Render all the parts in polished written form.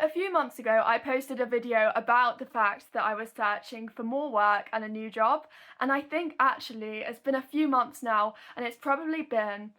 a few months ago, I posted a video about the fact that I was searching for more work and a new job, and I think actually it's been a few months now, and it's probably been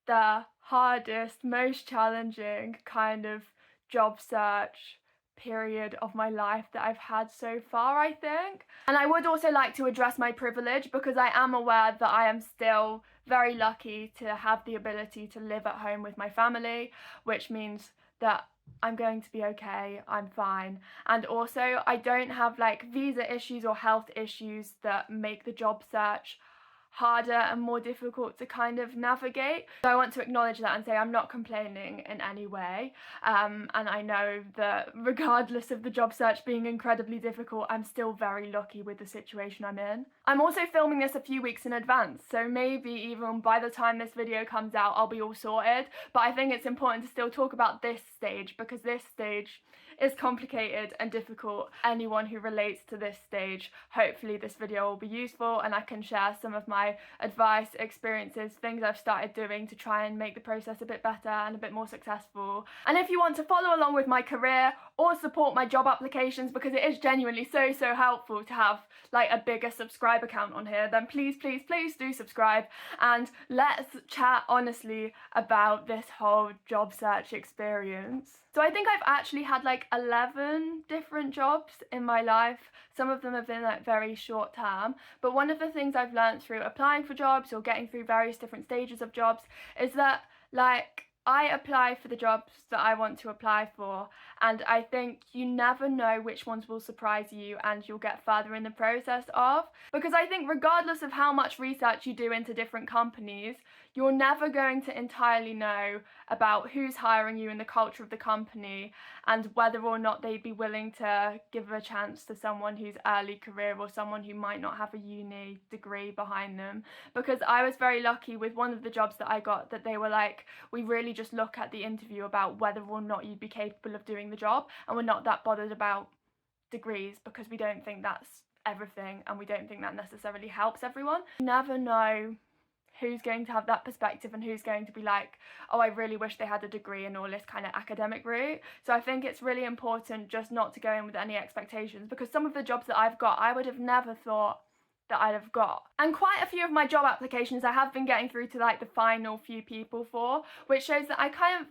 the hardest, most challenging kind of job search period of my life that I've had so far, I think. And I would also like to address my privilege because I am aware that I am still very lucky to have the ability to live at home with my family, which means that I'm going to be okay, I'm fine. And also, I don't have like visa issues or health issues that make the job search harder and more difficult to kind of navigate. So I want to acknowledge that and say I'm not complaining in any way. And I know that regardless of the job search being incredibly difficult, I'm still very lucky with the situation I'm in. I'm also filming this a few weeks in advance, so maybe even by the time this video comes out, I'll be all sorted. But I think it's important to still talk about this stage because this stage is complicated and difficult. Anyone who relates to this stage, hopefully this video will be useful and I can share some of my advice, experiences, things I've started doing to try and make the process a bit better and a bit more successful. And if you want to follow along with my career or support my job applications, because it is genuinely so helpful to have like a bigger subscriber count on here, then please do subscribe and let's chat honestly about this whole job search experience. So I think I've actually had like 11 different jobs in my life. Some of them have been like very short term, but one of the things I've learned through applying for jobs or getting through various different stages of jobs is that like I apply for the jobs that I want to apply for, and I think you never know which ones will surprise you and you'll get further in the process of. Because I think regardless of how much research you do into different companies, you're never going to entirely know about who's hiring you and the culture of the company and whether or not they'd be willing to give a chance to someone who's early career or someone who might not have a uni degree behind them. Because I was very lucky with one of the jobs that I got that they were like, we really just look at the interview about whether or not you'd be capable of doing the job, and we're not that bothered about degrees because we don't think that's everything and we don't think that necessarily helps everyone. You never know who's going to have that perspective and who's going to be like, oh, I really wish they had a degree and all this kind of academic route. So I think it's really important just not to go in with any expectations, because some of the jobs that I've got, I would have never thought that I'd have got. And quite a few of my job applications I have been getting through to like the final few people for, which shows that I kind of,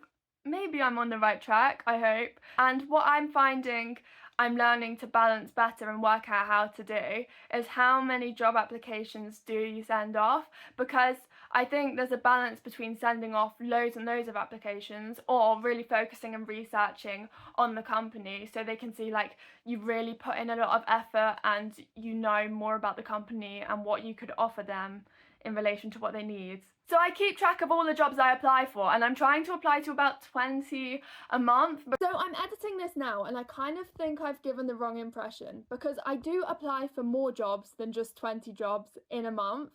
maybe I'm on the right track, I hope. And what I'm finding I'm learning to balance better and work out how to do is how many job applications do you send off, because I think there's a balance between sending off loads and loads of applications or really focusing and researching on the company so they can see like you really put in a lot of effort and you know more about the company and what you could offer them in relation to what they need. So I keep track of all the jobs I apply for, and I'm trying to apply to about 20 a month. So I'm editing this now and I kind of think I've given the wrong impression, because I do apply for more jobs than just 20 jobs in a month.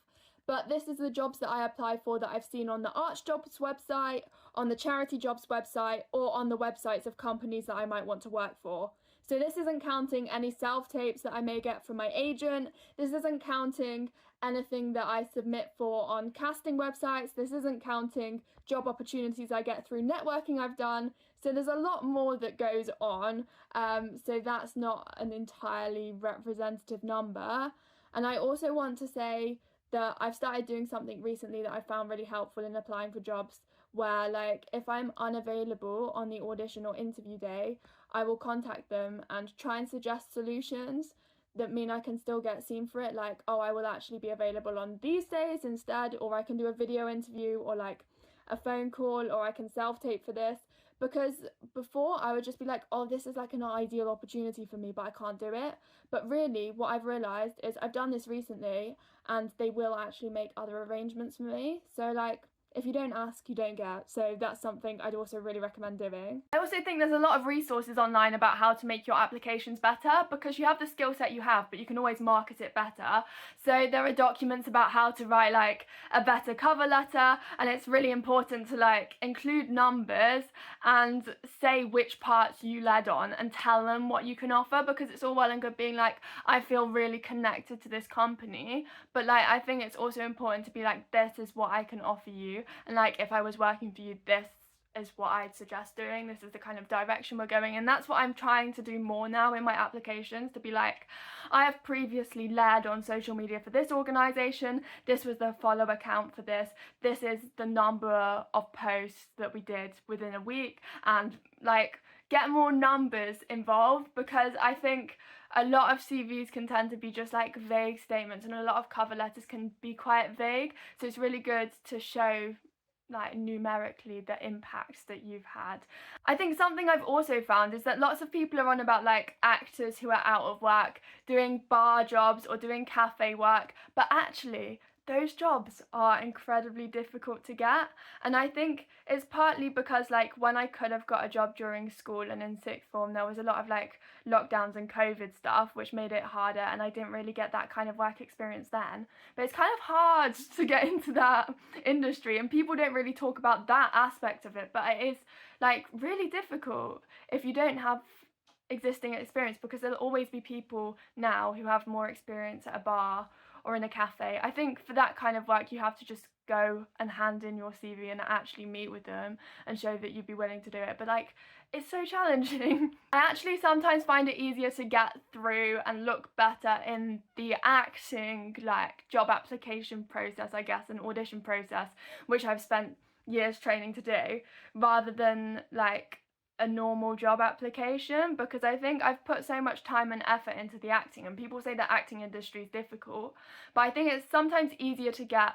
But this is the jobs that I apply for that I've seen on the Arts Jobs website, on the Charity Jobs website, or on the websites of companies that I might want to work for. So this isn't counting any self-tapes that I may get from my agent. This isn't counting anything that I submit for on casting websites. This isn't counting job opportunities I get through networking I've done. So there's a lot more that goes on. So that's not an entirely representative number. And I also want to say that I've started doing something recently that I found really helpful in applying for jobs, where like if I'm unavailable on the audition or interview day, I will contact them and try and suggest solutions that mean I can still get seen for it, like, oh, I will actually be available on these days instead, or I can do a video interview or like a phone call, or I can self-tape for this. Because before I would just be like, oh, this is like an ideal opportunity for me, but I can't do it. But really what I've realised is I've done this recently and they will actually make other arrangements for me. So like, if you don't ask, you don't get. So that's something I'd also really recommend doing. I also think there's a lot of resources online about how to make your applications better, because you have the skill set you have, but you can always market it better. So there are documents about how to write like a better cover letter, and it's really important to like include numbers and say which parts you led on and tell them what you can offer, because it's all well and good being like, I feel really connected to this company, but like I think it's also important to be like, this is what I can offer you. And like if I was working for you, this is what I'd suggest doing. This is the kind of direction we're going in. That's what I'm trying to do more now in my applications, to be like, I have previously led on social media for this organisation, this was the follower count for this is the number of posts that we did within a week, and like get more numbers involved, because I think a lot of CVs can tend to be just like vague statements, and a lot of cover letters can be quite vague, so it's really good to show like numerically the impacts that you've had. I think something I've also found is that lots of people are on about like actors who are out of work doing bar jobs or doing cafe work, but actually those jobs are incredibly difficult to get. And I think it's partly because like when I could have got a job during school and in sixth form, there was a lot of like lockdowns and COVID stuff, which made it harder, and I didn't really get that kind of work experience then. But it's kind of hard to get into that industry, and people don't really talk about that aspect of it, but it is like really difficult if you don't have existing experience, because there'll always be people now who have more experience at a bar or in a cafe. I think for that kind of work you have to just go and hand in your CV and actually meet with them and show that you'd be willing to do it, but like it's so challenging. I actually sometimes find it easier to get through and look better in the acting like job application process, I guess, and audition process, which I've spent years training to do, rather than like a normal job application, because I think I've put so much time and effort into the acting, and people say the acting industry is difficult, but I think it's sometimes easier to get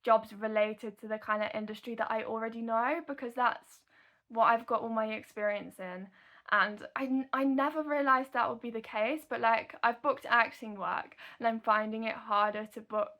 jobs related to the kind of industry that I already know, because that's what I've got all my experience in. And I never realised that would be the case, but like I've booked acting work and I'm finding it harder to book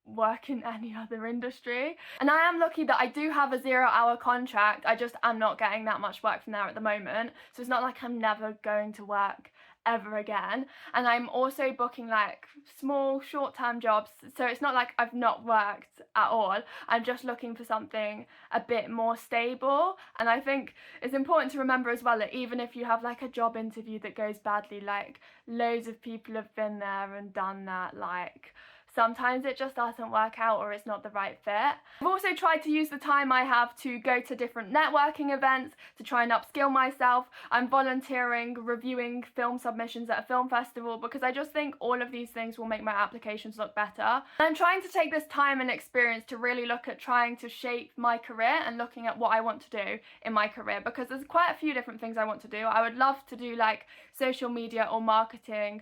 work in any other industry. And I am lucky that I do have a 0-hour contract, I just am not getting that much work from there at the moment, so it's not like I'm never going to work ever again. And I'm also booking like small short-term jobs, so it's not like I've not worked at all, I'm just looking for something a bit more stable. And I think it's important to remember as well that even if you have like a job interview that goes badly, like loads of people have been there and done that, like sometimes it just doesn't work out or it's not the right fit. I've also tried to use the time I have to go to different networking events to try and upskill myself. I'm volunteering, reviewing film submissions at a film festival, because I just think all of these things will make my applications look better. And I'm trying to take this time and experience to really look at trying to shape my career and looking at what I want to do in my career, because there's quite a few different things I want to do. I would love to do like social media or marketing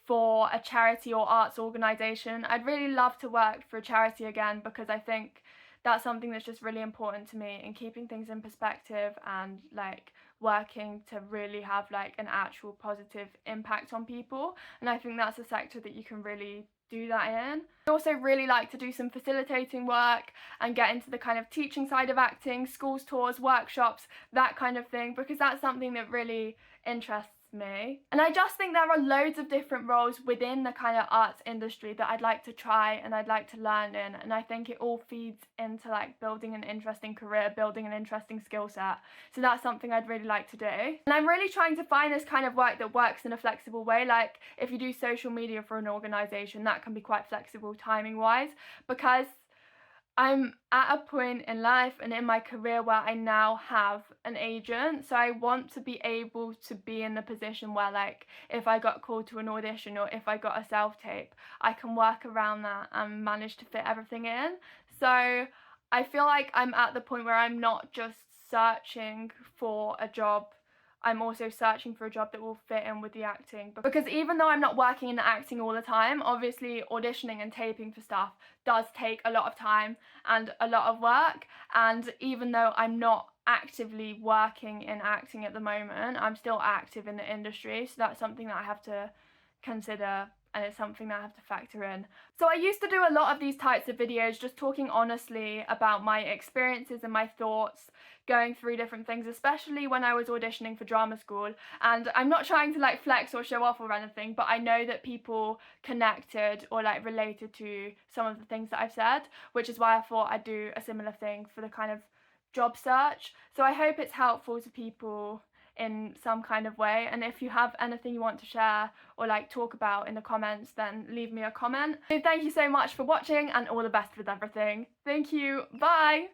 for a charity or arts organisation. I'd really love to work for a charity again, because I think that's something that's just really important to me in keeping things in perspective and like working to really have like an actual positive impact on people. And I think that's a sector that you can really do that in. I also really like to do some facilitating work and get into the kind of teaching side of acting, schools tours, workshops, that kind of thing, because that's something that really interests me. And I just think there are loads of different roles within the kind of arts industry that I'd like to try and I'd like to learn in, and I think it all feeds into like building an interesting career, building an interesting skill set. So that's something I'd really like to do. And I'm really trying to find this kind of work that works in a flexible way. Like if you do social media for an organisation, that can be quite flexible timing wise, because I'm at a point in life and in my career where I now have an agent, so I want to be able to be in the position where like if I got called to an audition or if I got a self-tape, I can work around that and manage to fit everything in. So I feel like I'm at the point where I'm not just searching for a job, I'm also searching for a job that will fit in with the acting, because even though I'm not working in acting all the time, obviously auditioning and taping for stuff does take a lot of time and a lot of work. And even though I'm not actively working in acting at the moment, I'm still active in the industry, so that's something that I have to consider, and it's something that I have to factor in. So I used to do a lot of these types of videos just talking honestly about my experiences and my thoughts going through different things, especially when I was auditioning for drama school. And I'm not trying to like flex or show off or anything, but I know that people connected or like related to some of the things that I've said, which is why I thought I'd do a similar thing for the kind of job search. So I hope it's helpful to people in some kind of way, and if you have anything you want to share or like talk about in the comments, then leave me a comment. So thank you so much for watching and all the best with everything. Thank you, bye!